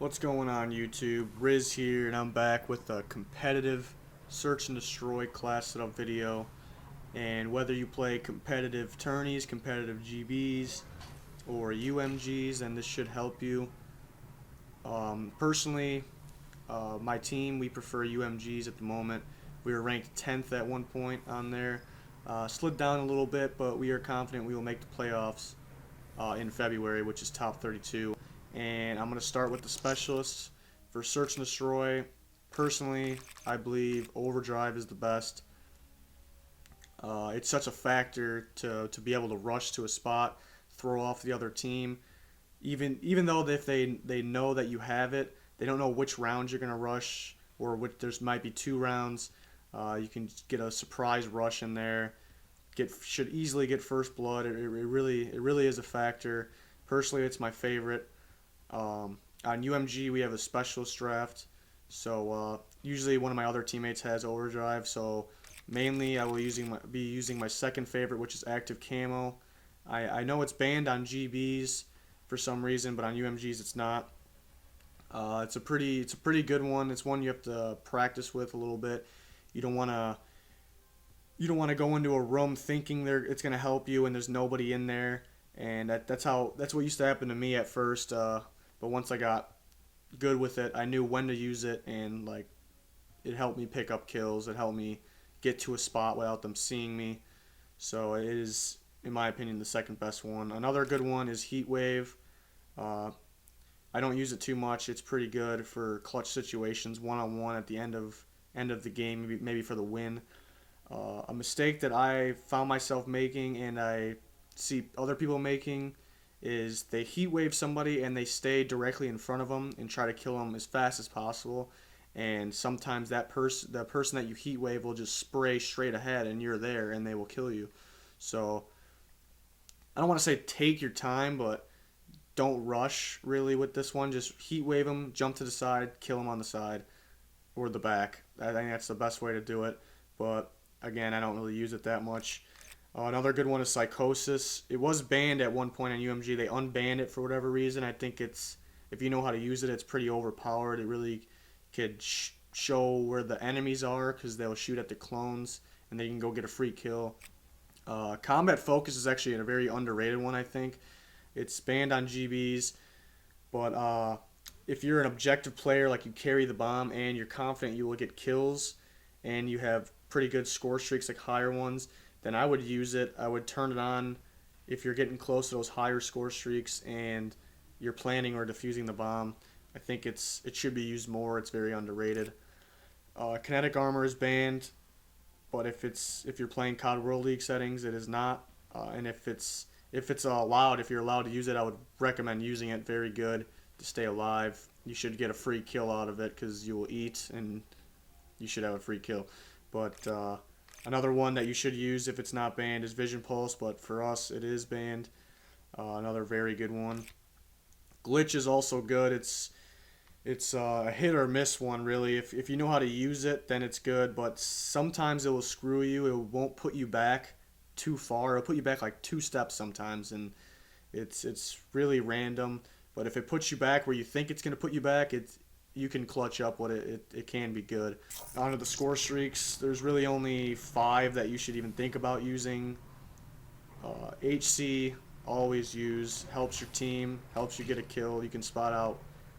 What's going on YouTube? Riz here, and I'm back with a competitive search and destroy class setup video. And whether you play competitive tourneys, competitive GBs, or UMGs, then this should help you. Personally, my team, we prefer UMGs at the moment. We were ranked 10th at one point on there. Slid down a little bit, but we are confident we will make the playoffs in February, which is top 32. And I'm going to start with the specialists. For search and destroy, personally, I believe overdrive is the best. It's such a factor to be able to rush to a spot, throw off the other team. Even though if they know that you have it, they don't know which rounds you're going to rush, or which there's might be two rounds. You can get a surprise rush in there. Should easily get first blood. It really is a factor. Personally, it's my favorite. On UMG, we have a specialist draft, so usually one of my other teammates has overdrive. So mainly, I will be using my second favorite, which is active camo. I know it's banned on GBs for some reason, but on UMGs it's not. It's a pretty good one. It's one you have to practice with a little bit. You don't want to go into a room thinking it's gonna help you and there's nobody in there. And that's what used to happen to me at first. But once I got good with it, I knew when to use it, and it helped me pick up kills. It helped me get to a spot without them seeing me. So it is, in my opinion, the second best one. Another good one is Heat Wave. I don't use it too much. It's pretty good for clutch situations, one-on-one at the end of the game, maybe for the win. A mistake that I found myself making, and I see other people making, is they heat wave somebody and they stay directly in front of them and try to kill them as fast as possible. And sometimes the person that you heat wave will just spray straight ahead and you're there and they will kill you. So I don't want to say take your time, but don't rush really with this one. Just heat wave them, jump to the side, kill them on the side or the back. I think that's the best way to do it. But again, I don't really use it that much. Another good one is Psychosis. It was banned at one point on UMG. They unbanned it for whatever reason. I think if you know how to use it, it's pretty overpowered. It really could show where the enemies are because they'll shoot at the clones and then you can go get a free kill. Combat Focus is actually a very underrated one, I think. It's banned on GBs, but if you're an objective player, like you carry the bomb and you're confident you will get kills and you have pretty good score streaks, like higher ones, then I would use it. I would turn it on if you're getting close to those higher score streaks and you're planning or defusing the bomb. I think it should be used more. It's very underrated. Kinetic Armor is banned, but if you're playing CoD World League settings, it is not. And if you're allowed to use it, I would recommend using it. Very good to stay alive. You should get a free kill out of it because you will eat and you should have a free kill. But another one that you should use if it's not banned is Vision Pulse, but for us it is banned. Another very good one. Glitch is also good. It's a hit or miss one, really. If you know how to use it, then it's good, but sometimes it will screw you. It won't put you back too far. It'll put you back like 2 steps sometimes, and it's really random. But if it puts you back where you think it's going to put you back, you can clutch up what it can be good. On to the score streaks, there's really only 5 that you should even think about using. HC, always use, helps your team, helps you get a kill. You can spot out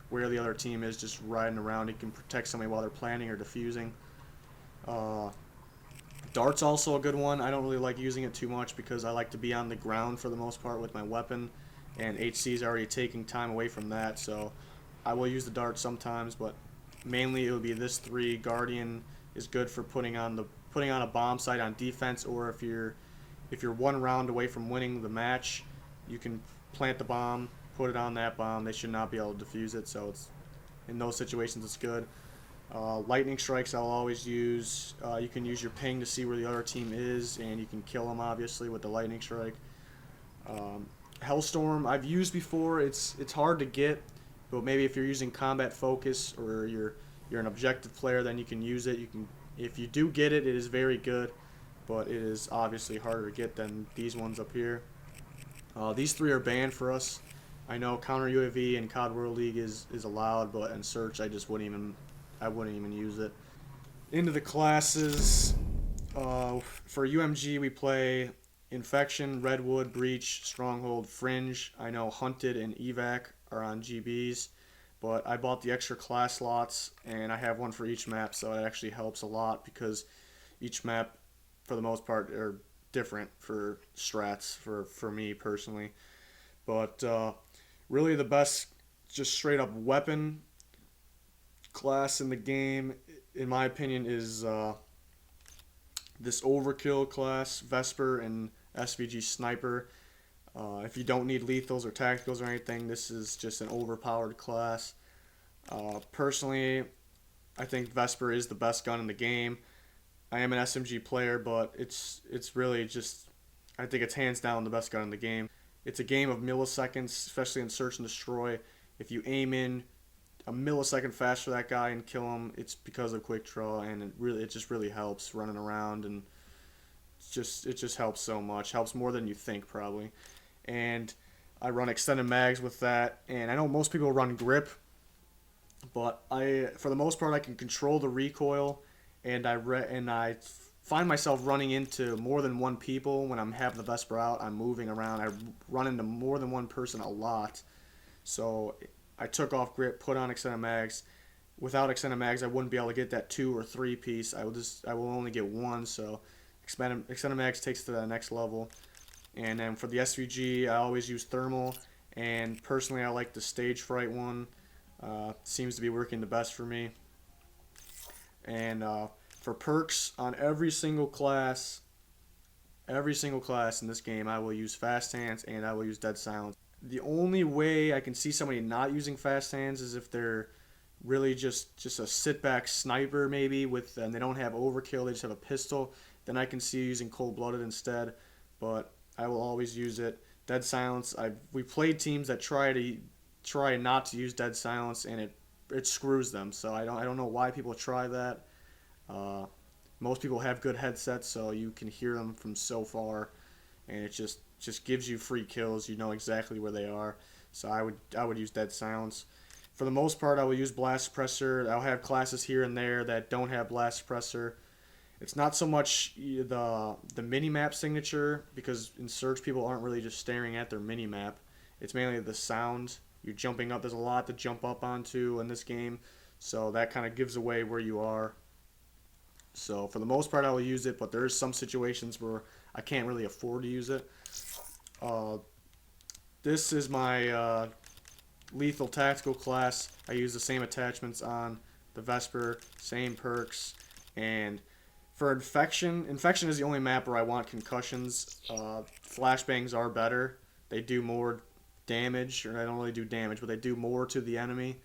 where the other team is just riding around. You can protect somebody while they're planning or defusing. Dart's also a good one. I don't really like using it too much because I like to be on the ground for the most part with my weapon, and HC is already taking time away from that, so I will use the dart sometimes, but mainly it would be this 3. Guardian is good for putting on a bomb site on defense, or if you're 1 round away from winning the match, you can plant the bomb, put it on that bomb. They should not be able to defuse it, so in those situations it's good. Lightning strikes I'll always use. You can use your ping to see where the other team is, and you can kill them obviously with the lightning strike. Hellstorm I've used before. It's hard to get. But maybe if you're using combat focus or you're an objective player, then you can use it. If you do get it, it is very good, but it is obviously harder to get than these ones up here. These 3 are banned for us I know counter UAV in COD World League is allowed, but in search I wouldn't even use it. Into the classes, for UMG we play Infection, Redwood, Breach, Stronghold, Fringe. I know Hunted and Evac are on GBs, but I bought the extra class slots and I have one for each map, so it actually helps a lot because each map, for the most part, are different for strats for me personally. But really, the best, just straight up weapon class in the game, in my opinion, is this Overkill class, Vesper and SVG Sniper. If you don't need lethals or tacticals or anything, this is just an overpowered class. Personally, I think Vesper is the best gun in the game. I am an SMG player, but it's really just, I think it's hands down the best gun in the game. It's a game of milliseconds, especially in search and destroy. If you aim in a millisecond faster that guy and kill him, it's because of quick draw, and it just really helps running around, and it just helps so much. Helps more than you think probably. And I run extended mags with that, and I know most people run grip, but for the most part I can control the recoil, and I find myself running into more than one people when I'm having the Vesper out. I'm moving around. I run into more than one person a lot. So I took off grip, put on extended mags. Without extended mags, I wouldn't be able to get that 2 or 3 piece. I will only get 1. So extended mags takes to the next level. And then for the SVG, I always use thermal. And personally, I like the stage fright one. Seems to be working the best for me. And for perks on every single class in this game, I will use fast hands and I will use dead silence. The only way I can see somebody not using fast hands is if they're really just a sit back sniper maybe and they don't have overkill, they just have a pistol. Then I can see using cold blooded instead, but I will always use it. Dead silence. We played teams that try not to use dead silence, and it screws them. So I don't know why people try that. Most people have good headsets, so you can hear them from so far, and it just gives you free kills. You know exactly where they are. So I would use dead silence. For the most part, I will use blast suppressor. I'll have classes here and there that don't have blast suppressor. It's not so much the mini-map signature, because in search people aren't really just staring at their mini-map. It's mainly the sound. You're jumping up. There's a lot to jump up onto in this game, so that kind of gives away where you are. So for the most part, I will use it, but there's some situations where I can't really afford to use it. This is my lethal tactical class. I use the same attachments on the Vesper, same perks, and for Infection is the only map where I want concussions. Flashbangs are better. They do more damage, or they don't really do damage, but they do more to the enemy.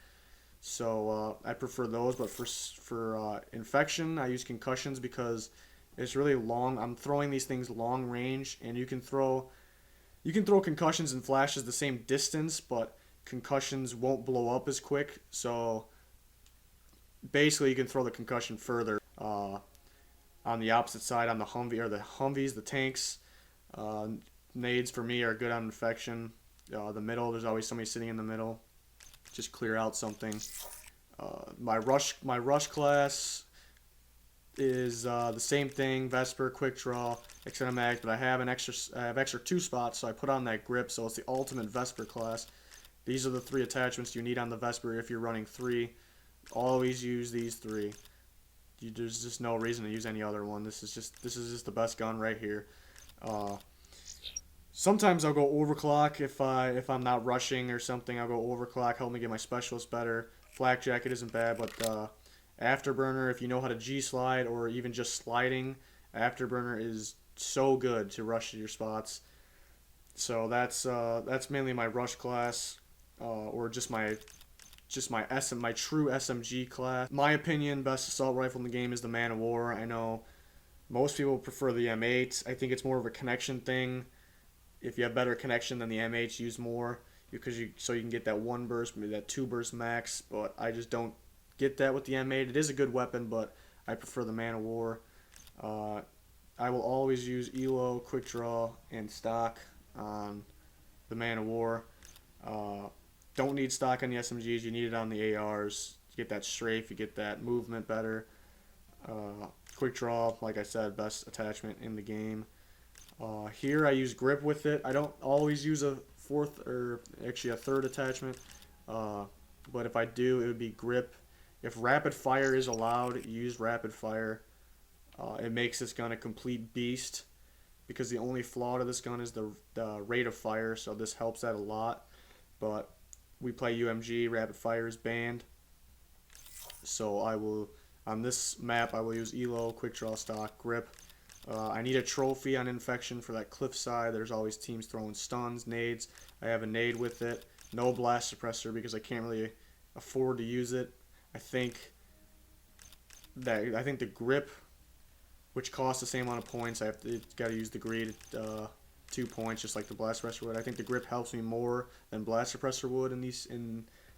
So I prefer those. But for Infection, I use concussions because it's really long. I'm throwing these things long range, and you can throw concussions and flashes the same distance, but concussions won't blow up as quick. So basically, you can throw the concussion further. On the opposite side, on the Humvees, the tanks, nades for me are good on Infection. The middle, there's always somebody sitting in the middle. Just clear out something. My rush class is the same thing: Vesper, quick draw, extended mag. But I have extra 2 spots, so I put on that grip. So it's the ultimate Vesper class. These are the 3 attachments you need on the Vesper if you're running 3. Always use these 3. There's just no reason to use any other one. This is just the best gun right here. Sometimes I'll go overclock if I'm not rushing or something. I'll go overclock, help me get my specialist better. Flak jacket isn't bad, but afterburner, if you know how to G slide or even just sliding, afterburner is so good to rush your spots. So that's mainly my rush class, or just my true SMG class. My opinion, best assault rifle in the game is the Man of War. I know most people prefer the M8. I think it's more of a connection thing. If you have better connection than the M8, use more so you can get that 1 burst, maybe that 2 burst max. But I just don't get that with the M8. It is a good weapon, but I prefer the Man of War. I will always use ELO, quick draw, and stock on the Man of War. Don't need stock on the SMGs. You need it on the ARs. You get that strafe. You get that movement better. Quick draw, like I said, best attachment in the game. Here I use grip with it. I don't always use a fourth or actually a third attachment, but if I do, it would be grip. If rapid fire is allowed, use rapid fire. It makes this gun a complete beast because the only flaw to this gun is the rate of fire, so this helps that a lot. But we play UMG, rapid fire is banned, so I will on this map I will use ELO, quick draw, stock, grip. I need a trophy on infection for that cliffside. There's always teams throwing stuns, nades. I have a nade with it. No blast suppressor because I can't really afford to use it. I think the grip, which costs the same amount of points, got to use the greed 2 points, just like the blast suppressor would. I think the grip helps me more than blast suppressor would in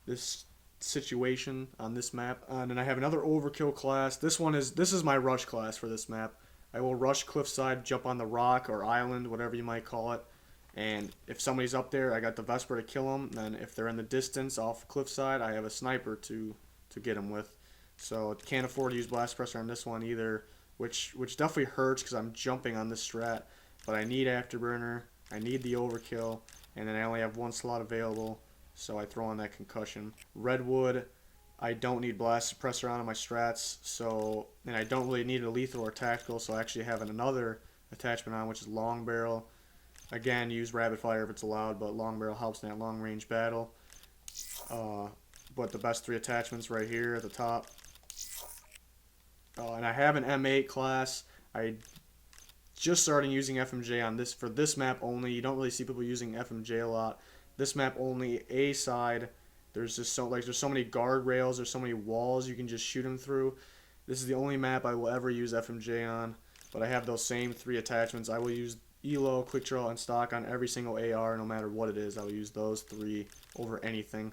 this situation on this map. And then I have another overkill class. This is my rush class for this map. I will rush cliffside, jump on the rock or island, whatever you might call it. And if somebody's up there, I got the Vesper to kill them. Then if they're in the distance off cliffside, I have a sniper to get them with. So can't afford to use blast suppressor on this one either, which definitely hurts because I'm jumping on this strat. But I need afterburner, I need the overkill, and then I only have one slot available, so I throw on that concussion. Redwood, I don't need blast suppressor on my strats, and I don't really need a lethal or tactical, so I actually have another attachment on, which is long barrel. Again, use rapid fire if it's allowed, but long barrel helps in that long range battle. But the best three attachments right here at the top. And I have an M8 class. I just starting using FMJ on this for this map only. You don't really see people using FMJ a lot. This map only, A side. There's just there's so many guardrails, there's so many walls you can just shoot them through. This is the only map I will ever use FMJ on, but I have those same three attachments. I will use ELO, quick draw, and stock on every single AR, no matter what it is. I will use those three over anything.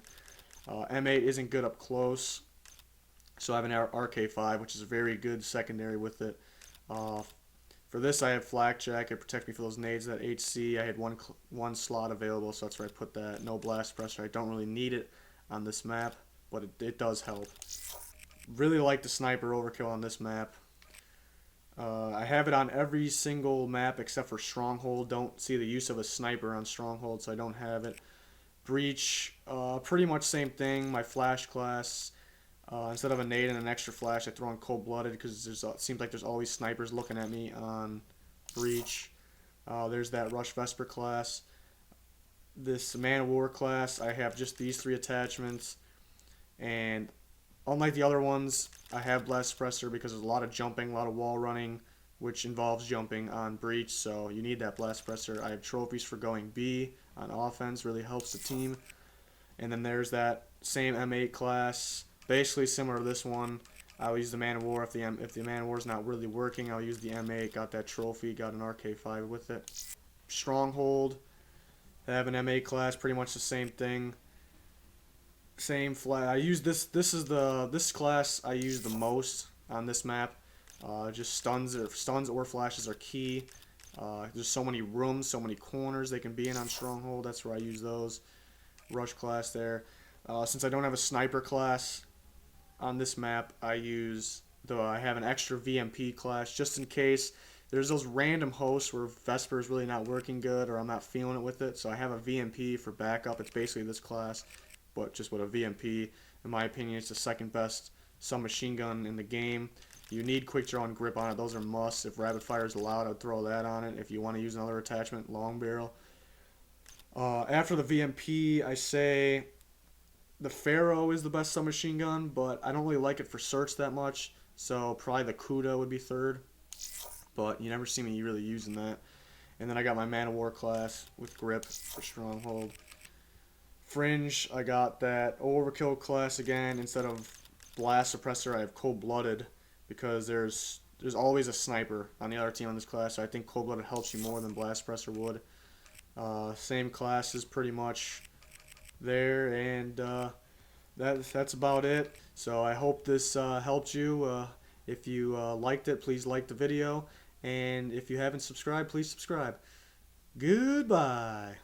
M8 isn't good up close, so I have an RK5, which is a very good secondary with it. For this, I have flak jack. It protects me for those nades. That HC, I had one slot available, so that's where I put that. No blast pressure. I don't really need it on this map, but it does help. Really like the sniper overkill on this map. I have it on every single map except for Stronghold. Don't see the use of a sniper on Stronghold, so I don't have it. Breach, pretty much same thing. My flash class, instead of a nade and an extra flash, I throw in cold-blooded because it seems like there's always snipers looking at me on Breach. There's that Rush Vesper class. This Man of War class, I have just these three attachments. And unlike the other ones, I have Blast Suppressor because there's a lot of jumping, a lot of wall running, which involves jumping on Breach, so you need that Blast Suppressor. I have trophies for going B on offense, really helps the team. And then there's that same M8 class, basically similar to this one. I'll use the Man of War. If the Man of War is not really working, I'll use the M8. Got that trophy, got an RK5 with it. Stronghold, I have an M8 class, pretty much the same thing. Same flag. I use this class I use the most on this map. Just stuns or flashes are key. There's so many rooms, so many corners they can be in on Stronghold. That's where I use those. Rush class there. Since I don't have a sniper class on this map, I have an extra VMP class just in case there's those random hosts where Vesper is really not working good or I'm not feeling it with it. So I have a VMP for backup. It's basically this class, but just with a VMP. In my opinion, it's the second best submachine gun in the game. You need quick draw and grip on it. Those are musts. If rapid fire is allowed, I'd throw that on it. If you want to use another attachment, long barrel. After the VMP, I say the Pharaoh is the best submachine gun, but I don't really like it for search that much. So probably the Kuda would be third, but you never see me really using that. And then I got my Man of War class with grip for Stronghold. Fringe, I got that Overkill class again. Instead of Blast Suppressor, I have Cold-Blooded because there's always a sniper on the other team on this class, so I think Cold-Blooded helps you more than Blast Suppressor would. Same classes pretty much there, and that's about it. So I hope this helped you. If you liked it, please like the video, and if you haven't subscribed, please subscribe. Goodbye.